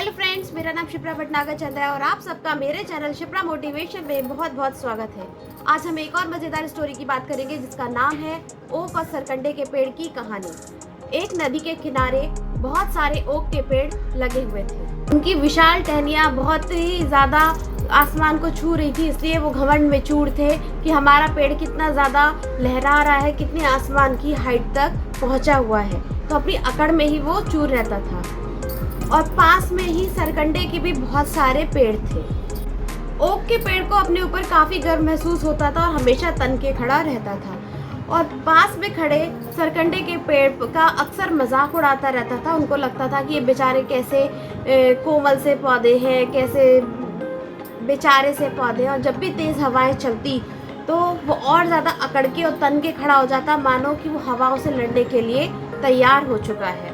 Hello friends, मेरा नाम शिप्रा भटनागर चंद्र है और आप सबका मेरे चैनल शिप्रा मोटिवेशन में बहुत बहुत स्वागत है। आज हम एक और मज़ेदार स्टोरी की बात करेंगे जिसका नाम है ओक और सरकंडे के पेड़ की कहानी। एक नदी के किनारे बहुत सारे ओक के पेड़ लगे हुए थे। उनकी विशाल टहनियाँ बहुत ही ज़्यादा आसमान को छू रही थी, इसलिए वो घमंड में चूर थे कि हमारा पेड़ कितना ज़्यादा लहरा रहा है, कितने आसमान की हाइट तक पहुँचा हुआ है। तो अपनी अकड़ में ही वो चूर रहता था। और पास में ही सरकंडे के भी बहुत सारे पेड़ थे। ओक के पेड़ को अपने ऊपर काफ़ी गर्व महसूस होता था और हमेशा तन के खड़ा रहता था। और पास में खड़े सरकंडे के पेड़ का अक्सर मजाक उड़ाता रहता था। उनको लगता था कि ये बेचारे कैसे कोमल से पौधे हैं, कैसे बेचारे से पौधे हैं। और जब भी तेज़ हवाएं चलती तो वो और ज़्यादा अकड़ के और तन के खड़ा हो जाता, मानो कि वो हवाओं से लड़ने के लिए तैयार हो चुका है।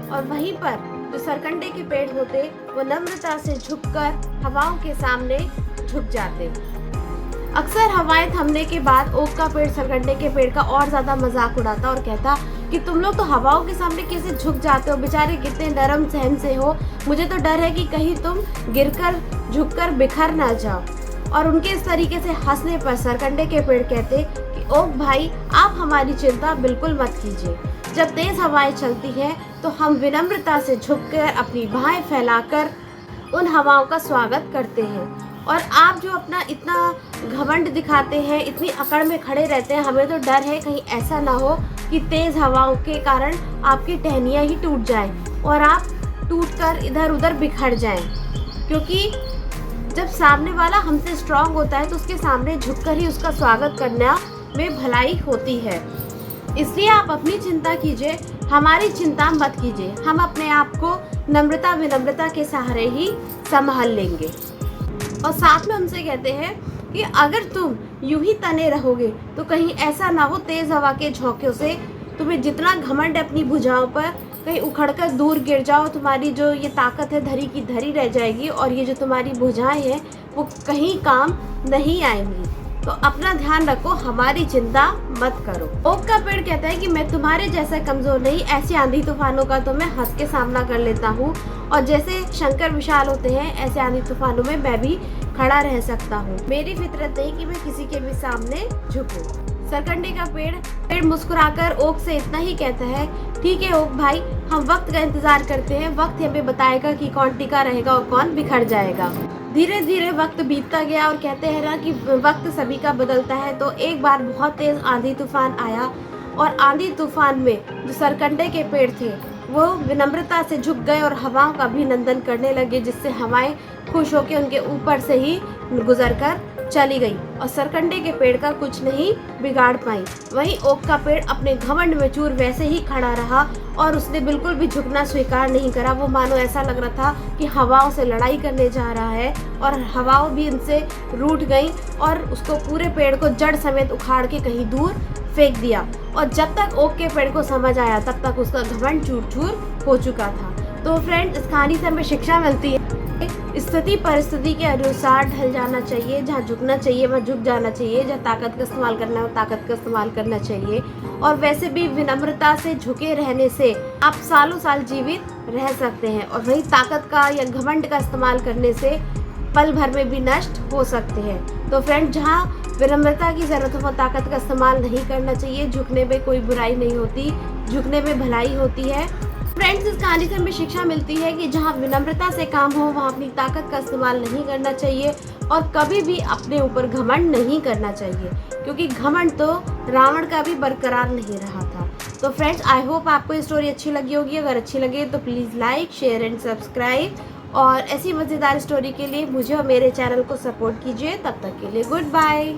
और वहीं पर जो सरकंडे के पेड़ होते वो नम्रता से झुककर हवाओं के सामने झुक जाते। अक्सर हवाएं थमने के बाद ओक का पेड़ सरकंडे के पेड़ का और ज़्यादा मजाक उड़ाता और कहता कि तुम लोग तो हवाओं के सामने कैसे झुक जाते हो, बेचारे कितने नरम सहन से हो। मुझे तो डर है कि कहीं तुम गिरकर झुककर बिखर ना जाओ। और उनके इस तरीके से हंसने पर सरकंडे के पेड़ कहते कि ओक भाई, आप हमारी चिंता बिल्कुल मत कीजिए। जब तेज हवाएं चलती हैं तो हम विनम्रता से झुककर अपनी बाहें फैलाकर उन हवाओं का स्वागत करते हैं। और आप जो अपना इतना घमंड दिखाते हैं, इतनी अकड़ में खड़े रहते हैं, हमें तो डर है कहीं ऐसा ना हो कि तेज हवाओं के कारण आपकी टहनियाँ ही टूट जाएं और आप टूटकर इधर उधर बिखर जाएं। क्योंकि जब सामने वाला हमसे स्ट्रांग होता है तो उसके सामने झुककर ही उसका स्वागत करना में भलाई होती है। इसलिए आप अपनी चिंता कीजिए, हमारी चिंता मत कीजिए। हम अपने आप को नम्रता विनम्रता के सहारे ही संभाल लेंगे। और साथ में उनसे कहते हैं कि अगर तुम यूं ही तने रहोगे तो कहीं ऐसा ना हो तेज हवा के झोंकों से तुम्हें जितना घमंड है अपनी भुजाओं पर, कहीं उखड़कर दूर गिर जाओ, तुम्हारी जो ये ताकत है धरी की धरी रह जाएगी और ये जो तुम्हारी भुजाएं हैं वो कहीं काम नहीं आएंगी। तो अपना ध्यान रखो, हमारी चिंता मत करो। ओक का पेड़ कहता है कि मैं तुम्हारे जैसा कमजोर नहीं, ऐसी आंधी तूफानों का तो मैं हंस के सामना कर लेता हूँ। और जैसे शंकर विशाल होते हैं, ऐसे आंधी तूफानों में मैं भी खड़ा रह सकता हूँ। मेरी फितरत नहीं कि मैं किसी के भी सामने झुकूं। सरकंडे का पेड़ मुस्कुराकर ओक से इतना ही कहता है, ठीक है ओक भाई, हम वक्त का इंतजार करते हैं। वक्त हमें बताएगा कि कौन टिका रहेगा और कौन बिखर जाएगा। धीरे धीरे वक्त बीतता गया और कहते हैं ना कि वक्त सभी का बदलता है। तो एक बार बहुत तेज आंधी तूफान आया और आंधी तूफान में जो सरकंडे के पेड़ थे वो विनम्रता से झुक गए और हवाओं का अभिनंदन करने लगे, जिससे हवाएं खुश होकर उनके ऊपर से ही गुजरकर चली गई और सरकंडे के पेड़ का कुछ नहीं बिगाड़ पाई। वहीं ओक का पेड़ अपने घमंड में चूर वैसे ही खड़ा रहा और उसने बिल्कुल भी झुकना स्वीकार नहीं करा। वो मानो ऐसा लग रहा था कि हवाओं से लड़ाई करने जा रहा है और हवाओं भी उनसे रूठ गई और उसको पूरे पेड़ को जड़ समेत उखाड़ के कहीं दूर फेंक दिया। और जब तक ओक के पेड़ को समझ आया तब तक उसका घमंड चूर चूर हो चुका था। तो फ्रेंड्स, इस कहानी से हमें शिक्षा मिलती है, स्थिति परिस्थिति के अनुसार ढल जाना चाहिए। जहाँ झुकना चाहिए वहाँ झुक जाना चाहिए, जहाँ ताकत का इस्तेमाल करना है ताकत का इस्तेमाल करना चाहिए। और वैसे भी विनम्रता से झुके रहने से आप सालों साल जीवित रह सकते हैं और वही ताकत का या घमंड का इस्तेमाल करने से पल भर में भी नष्ट हो सकते हैं। तो फ्रेंड, जहाँ विनम्रता की ज़रूरत हो ताकत का इस्तेमाल नहीं करना चाहिए। झुकने में कोई बुराई नहीं होती, झुकने में भलाई होती है। फ्रेंड्स, इस कहानी से हमें शिक्षा मिलती है कि जहाँ विनम्रता से काम हो वहाँ अपनी ताकत का इस्तेमाल नहीं करना चाहिए और कभी भी अपने ऊपर घमंड नहीं करना चाहिए, क्योंकि घमंड तो रावण का भी बरकरार नहीं रहा था। तो फ्रेंड्स, आई होप आपको ये स्टोरी अच्छी लगी होगी। अगर अच्छी लगे तो please like, share and subscribe. और ऐसी मज़ेदार स्टोरी के लिए मुझे और मेरे चैनल को सपोर्ट कीजिए। तब तक के लिए गुड बाय।